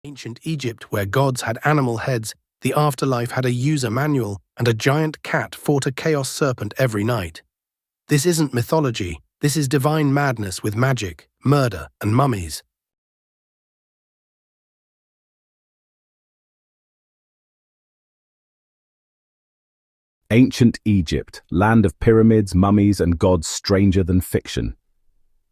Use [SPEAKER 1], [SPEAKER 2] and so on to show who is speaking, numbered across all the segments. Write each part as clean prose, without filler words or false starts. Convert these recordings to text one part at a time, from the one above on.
[SPEAKER 1] Ancient Egypt, where gods had animal heads, the afterlife had a user manual, and a giant cat fought a chaos serpent every night. This isn't mythology, this is divine madness with magic, murder, and mummies.
[SPEAKER 2] Ancient Egypt, land of pyramids, mummies, and gods stranger than fiction.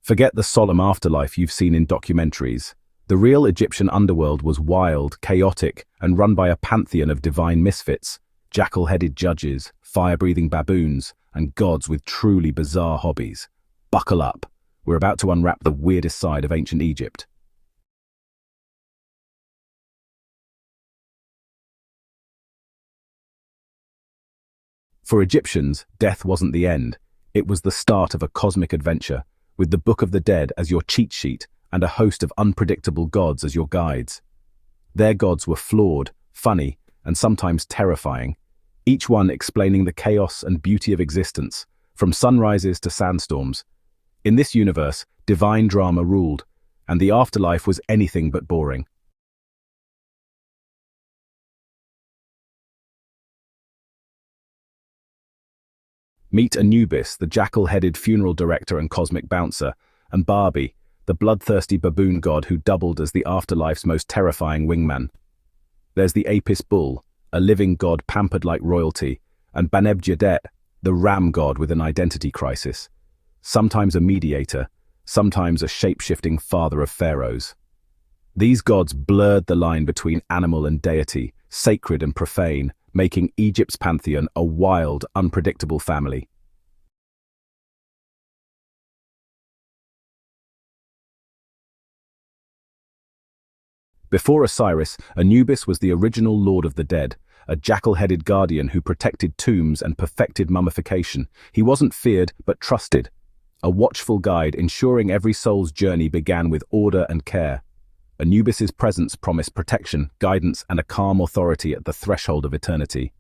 [SPEAKER 2] Forget the solemn afterlife you've seen in documentaries. The real Egyptian underworld was wild, chaotic, and run by a pantheon of divine misfits, jackal-headed judges, fire-breathing baboons, and gods with truly bizarre hobbies. Buckle up. We're about to unwrap the weirdest side of ancient Egypt. For Egyptians, death wasn't the end. It was the start of a cosmic adventure, with the Book of the Dead as your cheat sheet and a host of unpredictable gods as your guides. Their gods were flawed, funny, and sometimes terrifying, each one explaining the chaos and beauty of existence, from sunrises to sandstorms. In this universe, divine drama ruled, and the afterlife was anything but boring. Meet Anubis, the jackal-headed funeral director and cosmic bouncer, and Barbie, the bloodthirsty baboon god who doubled as the afterlife's most terrifying wingman. There's the Apis bull, a living god pampered like royalty, and Banebjedet, the ram god with an identity crisis. Sometimes a mediator, sometimes a shape-shifting father of pharaohs. These gods blurred the line between animal and deity, sacred and profane, making Egypt's pantheon a wild, unpredictable family. Before Osiris, Anubis was the original lord of the dead, a jackal-headed guardian who protected tombs and perfected mummification. He wasn't feared, but trusted, a watchful guide ensuring every soul's journey began with order and care. Anubis's presence promised protection, guidance, and a calm authority at the threshold of eternity.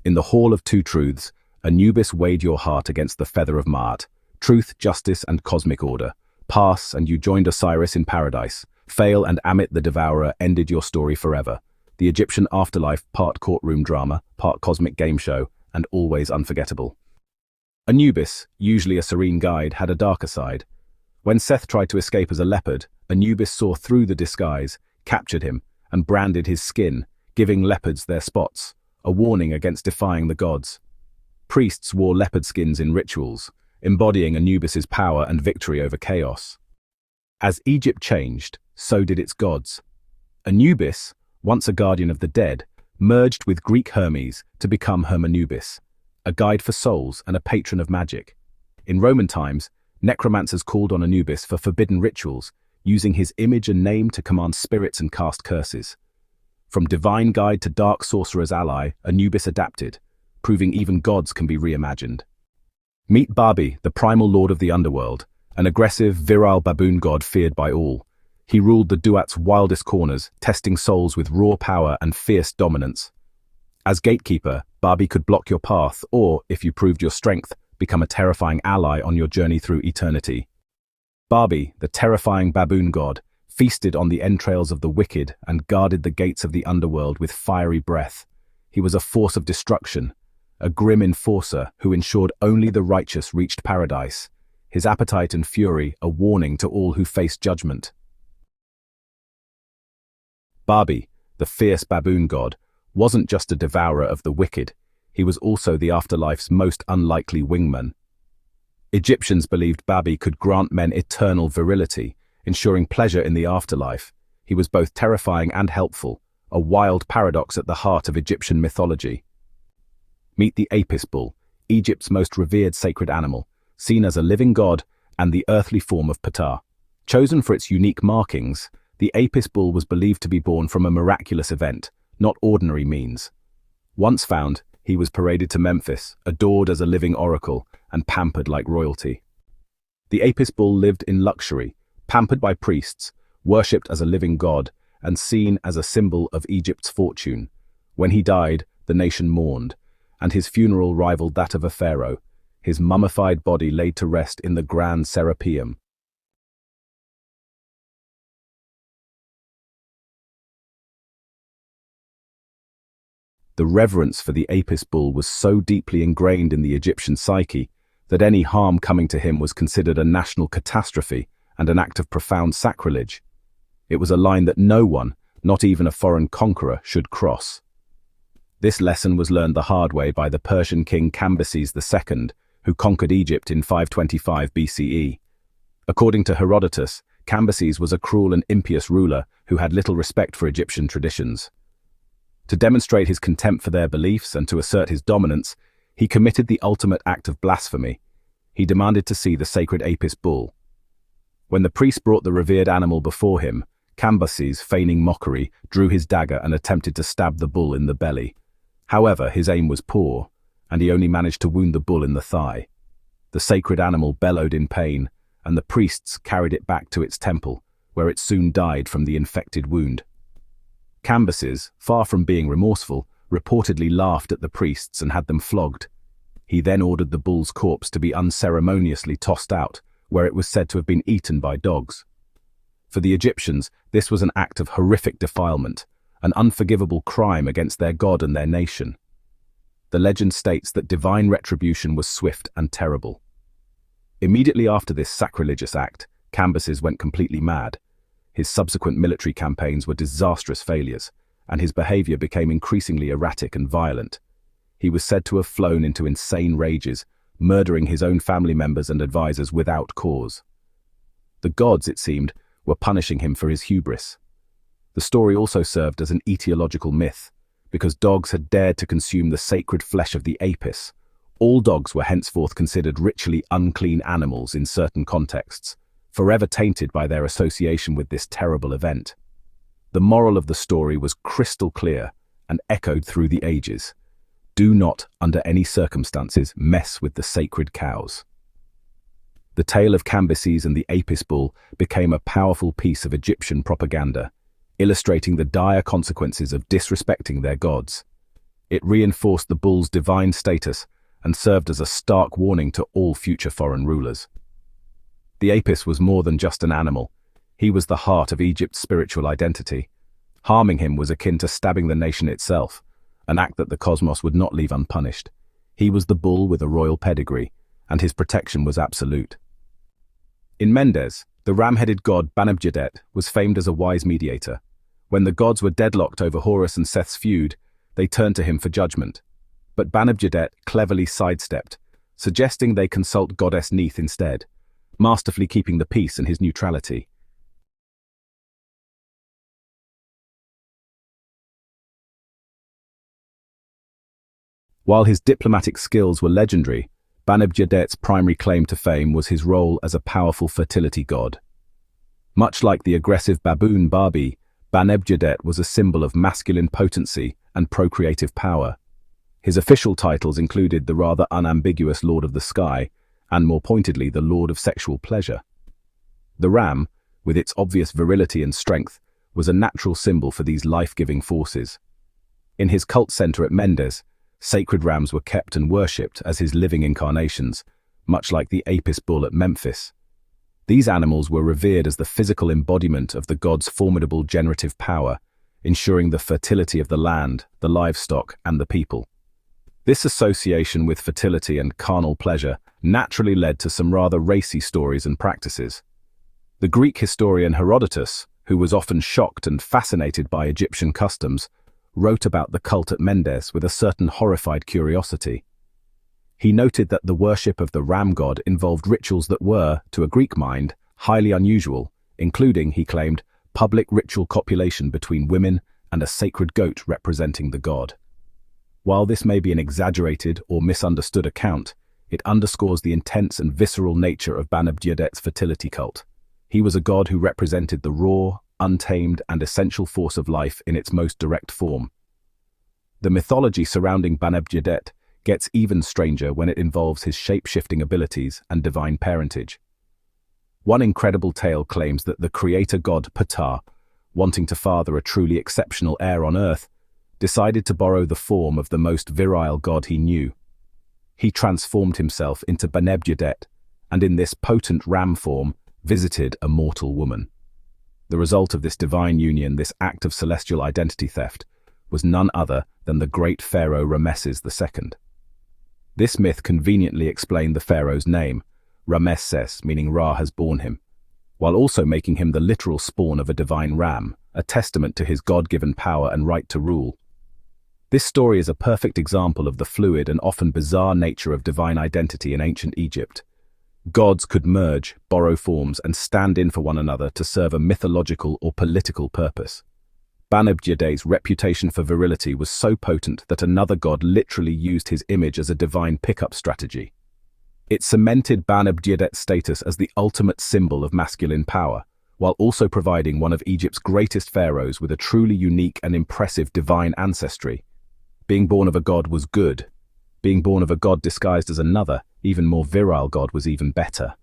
[SPEAKER 2] In the Hall of Two Truths, Anubis weighed your heart against the feather of Maat, truth, justice, and cosmic order. Pass, and you joined Osiris in paradise. Fail, and Amit the Devourer ended your story forever. The Egyptian afterlife, part courtroom drama, part cosmic game show, and always unforgettable. Anubis, usually a serene guide, had a darker side. When Seth tried to escape as a leopard, Anubis saw through the disguise, captured him, and branded his skin, giving leopards their spots, a warning against defying the gods. Priests wore leopard skins in rituals, embodying Anubis's power and victory over chaos. As Egypt changed, so did its gods. Anubis, once a guardian of the dead, merged with Greek Hermes to become Hermanubis, a guide for souls and a patron of magic. In Roman times, necromancers called on Anubis for forbidden rituals, using his image and name to command spirits and cast curses. From divine guide to dark sorcerer's ally, Anubis adapted, proving even gods can be reimagined. Meet Barbie, the primal lord of the underworld, an aggressive, virile baboon god feared by all. He ruled the Duat's wildest corners, testing souls with raw power and fierce dominance. As gatekeeper, Barbie could block your path or, if you proved your strength, become a terrifying ally on your journey through eternity. Barbie, the terrifying baboon god, feasted on the entrails of the wicked and guarded the gates of the underworld with fiery breath. He was a force of destruction, a grim enforcer who ensured only the righteous reached paradise, his appetite and fury a warning to all who faced judgment. Barbie, the fierce baboon god, wasn't just a devourer of the wicked, he was also the afterlife's most unlikely wingman. Egyptians believed Barbie could grant men eternal virility, ensuring pleasure in the afterlife. He was both terrifying and helpful, a wild paradox at the heart of Egyptian mythology. Meet the Apis bull, Egypt's most revered sacred animal, seen as a living god and the earthly form of Ptah. Chosen for its unique markings, the Apis bull was believed to be born from a miraculous event, not ordinary means. Once found, he was paraded to Memphis, adored as a living oracle, and pampered like royalty. The Apis bull lived in luxury, pampered by priests, worshipped as a living god, and seen as a symbol of Egypt's fortune. When he died, the nation mourned, and his funeral rivaled that of a pharaoh. his mummified body laid to rest in the Grand Serapeum. The reverence for the Apis bull was so deeply ingrained in the Egyptian psyche that any harm coming to him was considered a national catastrophe and an act of profound sacrilege. It was a line that no one, not even a foreign conqueror, should cross. This lesson was learned the hard way by the Persian king Cambyses II, who conquered Egypt in 525 BCE. According to Herodotus, Cambyses was a cruel and impious ruler who had little respect for Egyptian traditions. To demonstrate his contempt for their beliefs and to assert his dominance, he committed the ultimate act of blasphemy. He demanded to see the sacred Apis bull. When the priest brought the revered animal before him, Cambyses, feigning mockery, drew his dagger and attempted to stab the bull in the belly. However, his aim was poor, and he only managed to wound the bull in the thigh. The sacred animal bellowed in pain, and the priests carried it back to its temple, where it soon died from the infected wound. Cambyses, far from being remorseful, reportedly laughed at the priests and had them flogged. He then ordered the bull's corpse to be unceremoniously tossed out, where it was said to have been eaten by dogs. For the Egyptians, this was an act of horrific defilement, an unforgivable crime against their god and their nation. The legend states that divine retribution was swift and terrible. Immediately after this sacrilegious act, Cambyses went completely mad. His subsequent military campaigns were disastrous failures, and his behavior became increasingly erratic and violent. He was said to have flown into insane rages, murdering his own family members and advisors without cause. The gods, it seemed, were punishing him for his hubris. The story also served as an etiological myth, because dogs had dared to consume the sacred flesh of the Apis. All dogs were henceforth considered ritually unclean animals in certain contexts, forever tainted by their association with this terrible event. The moral of the story was crystal clear and echoed through the ages. Do not, under any circumstances, mess with the sacred cows. The tale of Cambyses and the Apis bull became a powerful piece of Egyptian propaganda, illustrating the dire consequences of disrespecting their gods. It reinforced the bull's divine status and served as a stark warning to all future foreign rulers. The Apis was more than just an animal. He was the heart of Egypt's spiritual identity. Harming him was akin to stabbing the nation itself, an act that the cosmos would not leave unpunished. He was the bull with a royal pedigree, and his protection was absolute. In Mendes, the ram-headed god Banabjadet was famed as a wise mediator. When the gods were deadlocked over Horus and Seth's feud, they turned to him for judgment. But Banabjadet cleverly sidestepped, suggesting they consult goddess Neith instead, masterfully keeping the peace and his neutrality. While his diplomatic skills were legendary, Banabjadet's primary claim to fame was his role as a powerful fertility god. Much like the aggressive Baboon Barbie, Banabjadet was a symbol of masculine potency and procreative power. His official titles included the rather unambiguous Lord of the Sky, and more pointedly the Lord of Sexual Pleasure. The ram, with its obvious virility and strength, was a natural symbol for these life-giving forces. In his cult center at Mendes, sacred rams were kept and worshipped as his living incarnations, much like the Apis bull at Memphis. These animals were revered as the physical embodiment of the god's formidable generative power, ensuring the fertility of the land, the livestock, and the people. This association with fertility and carnal pleasure naturally led to some rather racy stories and practices. The Greek historian Herodotus, who was often shocked and fascinated by Egyptian customs, wrote about the cult at Mendes with a certain horrified curiosity. He noted that the worship of the ram god involved rituals that were, to a Greek mind, highly unusual, including, he claimed, public ritual copulation between women and a sacred goat representing the god. While this may be an exaggerated or misunderstood account, it underscores the intense and visceral nature of Banabjadet's fertility cult. He was a god who represented the raw, untamed, and essential force of life in its most direct form. The mythology surrounding Banabjadet gets even stranger when it involves his shape-shifting abilities and divine parentage. One incredible tale claims that the creator god Ptah, wanting to father a truly exceptional heir on Earth, decided to borrow the form of the most virile god he knew. he transformed himself into Banebjudet, and in this potent ram form, visited a mortal woman. The result of this divine union, this act of celestial identity theft, was none other than the great pharaoh Rameses II. This myth conveniently explained the pharaoh's name, Ramesses, meaning Ra has borne him, while also making him the literal spawn of a divine ram, a testament to his God-given power and right to rule. This story is a perfect example of the fluid and often bizarre nature of divine identity in ancient Egypt. Gods could merge, borrow forms, and stand in for one another to serve a mythological or political purpose. Banebjudet's reputation for virility was so potent that another god literally used his image as a divine pickup strategy. It cemented Banebjudet's status as the ultimate symbol of masculine power, while also providing one of Egypt's greatest pharaohs with a truly unique and impressive divine ancestry. Being born of a god was good. Being born of a god disguised as another, even more virile god was even better.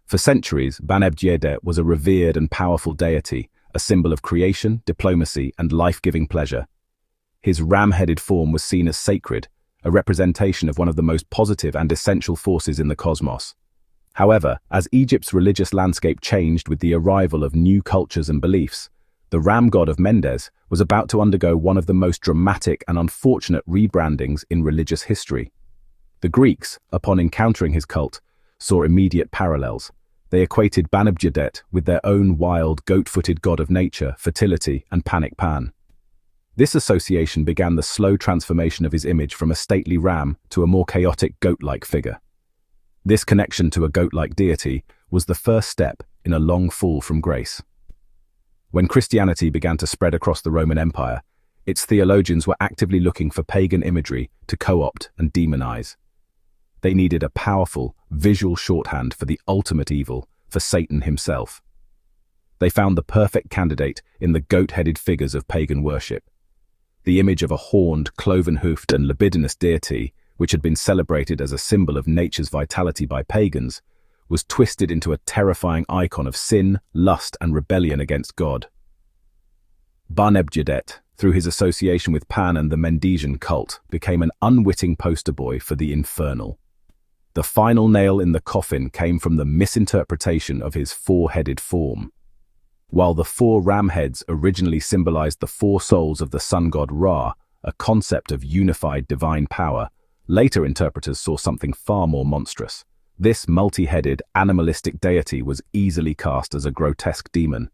[SPEAKER 2] For centuries, Banebjudet was a revered and powerful deity, a symbol of creation, diplomacy, and life-giving pleasure. His ram-headed form was seen as sacred, a representation of one of the most positive and essential forces in the cosmos. However, as Egypt's religious landscape changed with the arrival of new cultures and beliefs, the ram god of Mendes was about to undergo one of the most dramatic and unfortunate rebrandings in religious history. The Greeks, upon encountering his cult, saw immediate parallels. They equated Banebjudet with their own wild, goat-footed god of nature, fertility, and panic Pan. This association began the slow transformation of his image from a stately ram to a more chaotic goat-like figure. This connection to a goat-like deity was the first step in a long fall from grace. When Christianity began to spread across the Roman Empire, its theologians were actively looking for pagan imagery to co-opt and demonize. They needed a powerful, visual shorthand for the ultimate evil, for Satan himself. They found the perfect candidate in the goat-headed figures of pagan worship. The image of a horned, cloven-hoofed and libidinous deity, which had been celebrated as a symbol of nature's vitality by pagans, was twisted into a terrifying icon of sin, lust, and rebellion against God. Banebjudet, through his association with Pan and the Mendesian cult, became an unwitting poster boy for the infernal. The final nail in the coffin came from the misinterpretation of his four-headed form. While the four ram heads originally symbolized the four souls of the sun god Ra, a concept of unified divine power, later interpreters saw something far more monstrous. This multi-headed, animalistic deity was easily cast as a grotesque demon.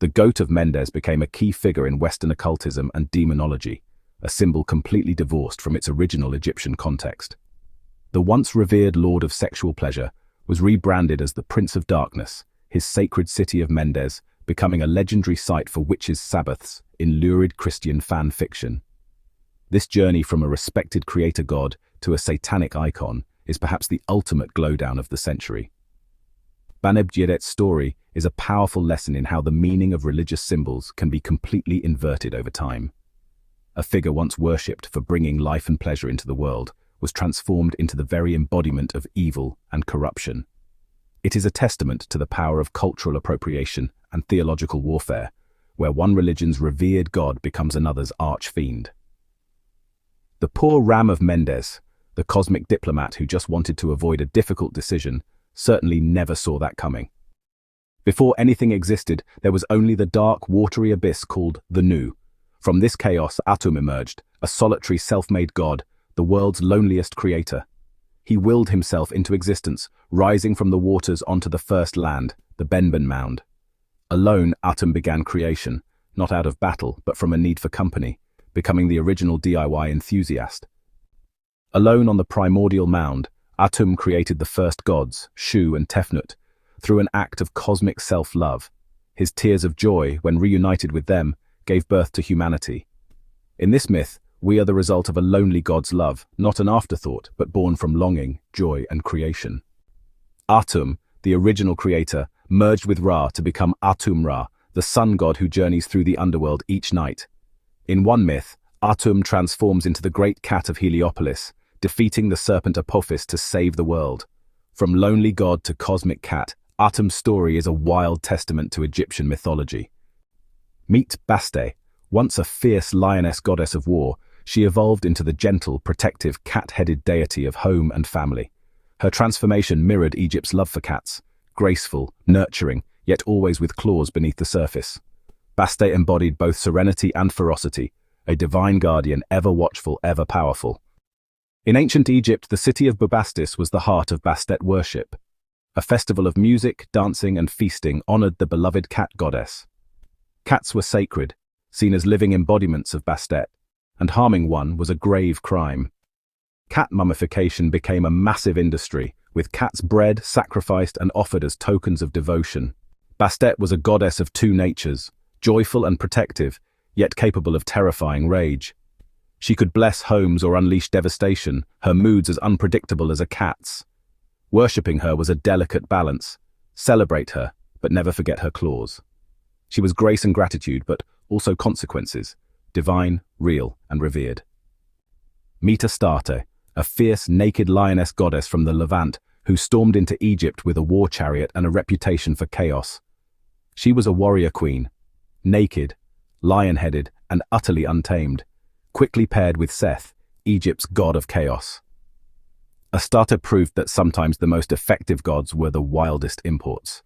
[SPEAKER 2] The goat of Mendes became a key figure in Western occultism and demonology, a symbol completely divorced from its original Egyptian context. The once revered lord of sexual pleasure was rebranded as the Prince of Darkness, his sacred city of Mendes becoming a legendary site for witches' sabbaths in lurid Christian fan fiction. This journey from a respected creator god to a satanic icon is perhaps the ultimate glowdown of the century. Banebjudet's story is a powerful lesson in how the meaning of religious symbols can be completely inverted over time. A figure once worshipped for bringing life and pleasure into the world was transformed into the very embodiment of evil and corruption. It is a testament to the power of cultural appropriation and theological warfare, where one religion's revered god becomes another's arch-fiend. The poor ram of Mendes, the cosmic diplomat who just wanted to avoid a difficult decision, certainly never saw that coming. Before anything existed, there was only the dark, watery abyss called the Nu. From this chaos, Atum emerged, a solitary self-made god, the world's loneliest creator. He willed himself into existence, rising from the waters onto the first land, the Benben Mound. Alone, Atum began creation, not out of battle, but from a need for company, becoming the original DIY enthusiast. Alone on the primordial mound, Atum created the first gods, Shu and Tefnut, through an act of cosmic self-love. His tears of joy, when reunited with them, gave birth to humanity. In this myth, we are the result of a lonely god's love, not an afterthought, but born from longing, joy, and creation. Atum, the original creator, merged with Ra to become Atum-Ra, the sun god who journeys through the underworld each night. In one myth, Atum transforms into the great cat of Heliopolis, defeating the serpent Apophis to save the world. From lonely god to cosmic cat, Atum's story is a wild testament to Egyptian mythology. Meet Baste. Once a fierce lioness goddess of war, she evolved into the gentle, protective, cat-headed deity of home and family. Her transformation mirrored Egypt's love for cats, graceful, nurturing, yet always with claws beneath the surface. Baste embodied both serenity and ferocity, a divine guardian, ever watchful, ever powerful. In ancient Egypt, the city of Bubastis was the heart of Bastet worship. A festival of music, dancing, and feasting honored the beloved cat goddess. Cats were sacred, seen as living embodiments of Bastet, and harming one was a grave crime. Cat mummification became a massive industry, with cats bred, sacrificed, and offered as tokens of devotion. Bastet was a goddess of two natures, joyful and protective, yet capable of terrifying rage. She could bless homes or unleash devastation, her moods as unpredictable as a cat's. Worshipping her was a delicate balance. Celebrate her, but never forget her claws. She was grace and gratitude, but also consequences, divine, real, and revered. Meet Astarte, a fierce, naked lioness goddess from the Levant who stormed into Egypt with a war chariot and a reputation for chaos. She was a warrior queen, naked, lion-headed, and utterly untamed, quickly paired with Seth, Egypt's god of chaos. Astarte proved that sometimes the most effective gods were the wildest imports.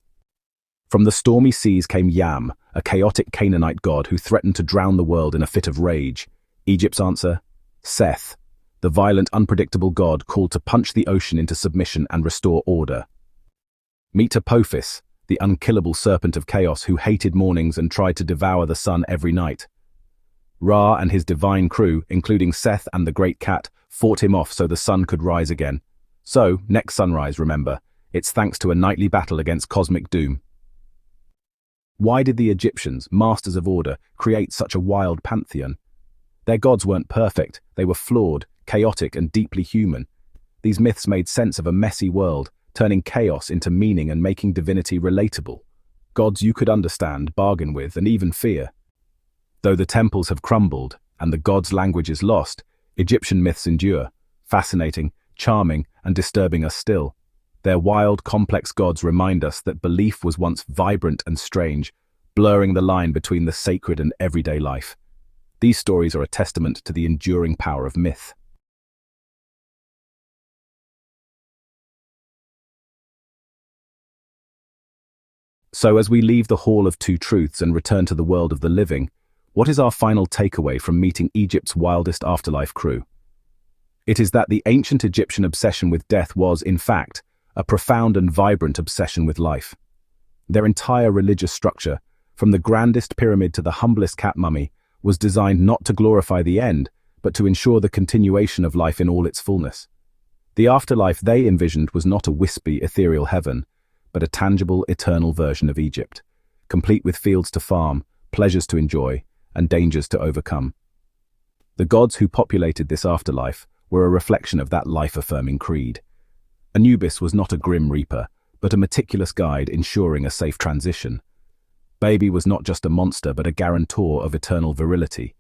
[SPEAKER 2] From the stormy seas came Yam, a chaotic Canaanite god who threatened to drown the world in a fit of rage. Egypt's answer? Seth, the violent, unpredictable god called to punch the ocean into submission and restore order. Meet Apophis, the unkillable serpent of chaos who hated mornings and tried to devour the sun every night. Ra and his divine crew, including Seth and the great cat, fought him off so the sun could rise again. So, next sunrise, remember, it's thanks to a nightly battle against cosmic doom. Why did the Egyptians, masters of order, create such a wild pantheon? Their gods weren't perfect, they were flawed, chaotic, and deeply human. These myths made sense of a messy world, turning chaos into meaning and making divinity relatable. Gods you could understand, bargain with, and even fear. Though the temples have crumbled and the gods' language is lost, Egyptian myths endure, fascinating, charming, and disturbing us still. Their wild, complex gods remind us that belief was once vibrant and strange, blurring the line between the sacred and everyday life. These stories are a testament to the enduring power of myth. So as we leave the Hall of Two Truths and return to the world of the living, what is our final takeaway from meeting Egypt's wildest afterlife crew? It is that the ancient Egyptian obsession with death was, in fact, a profound and vibrant obsession with life. Their entire religious structure, from the grandest pyramid to the humblest cat mummy, was designed not to glorify the end, but to ensure the continuation of life in all its fullness. The afterlife they envisioned was not a wispy, ethereal heaven, but a tangible, eternal version of Egypt, complete with fields to farm, pleasures to enjoy, and dangers to overcome. The gods who populated this afterlife were a reflection of that life-affirming creed. Anubis was not a grim reaper, but a meticulous guide ensuring a safe transition. Baby was not just a monster, but a guarantor of eternal virility.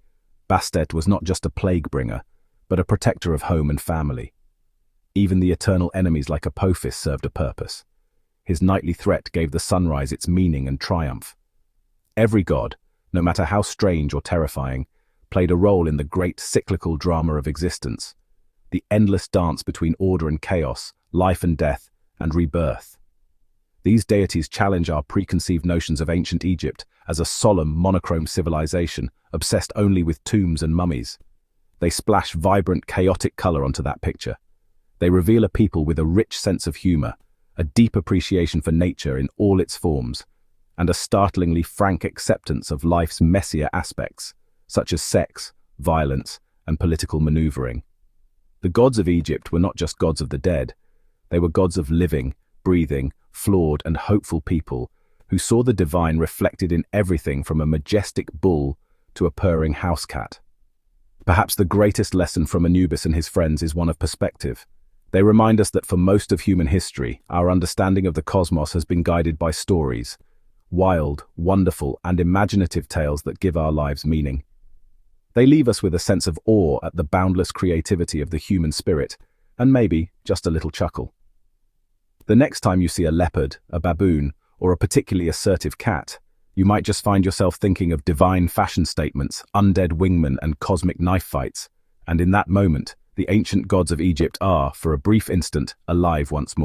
[SPEAKER 2] Bastet was not just a plague bringer, but a protector of home and family. Even the eternal enemies like Apophis served a purpose. His nightly threat gave the sunrise its meaning and triumph. Every god, no matter how strange or terrifying, played a role in the great cyclical drama of existence, the endless dance between order and chaos, life and death, and rebirth. These deities challenge our preconceived notions of ancient Egypt as a solemn, monochrome civilization obsessed only with tombs and mummies. They splash vibrant, chaotic color onto that picture. They reveal a people with a rich sense of humor, a deep appreciation for nature in all its forms, and a startlingly frank acceptance of life's messier aspects, such as sex, violence, and political maneuvering. The gods of Egypt were not just gods of the dead. They were gods of living, breathing, flawed, and hopeful people who saw the divine reflected in everything from a majestic bull to a purring house cat. Perhaps the greatest lesson from Anubis and his friends is one of perspective. They remind us that for most of human history, our understanding of the cosmos has been guided by stories, wild, wonderful, and imaginative tales that give our lives meaning. They leave us with a sense of awe at the boundless creativity of the human spirit, and maybe just a little chuckle. The next time you see a leopard, a baboon, or a particularly assertive cat, You might just find yourself thinking of divine fashion statements, undead wingmen, and cosmic knife fights. And in that moment, the ancient gods of Egypt are, for a brief instant, alive once more.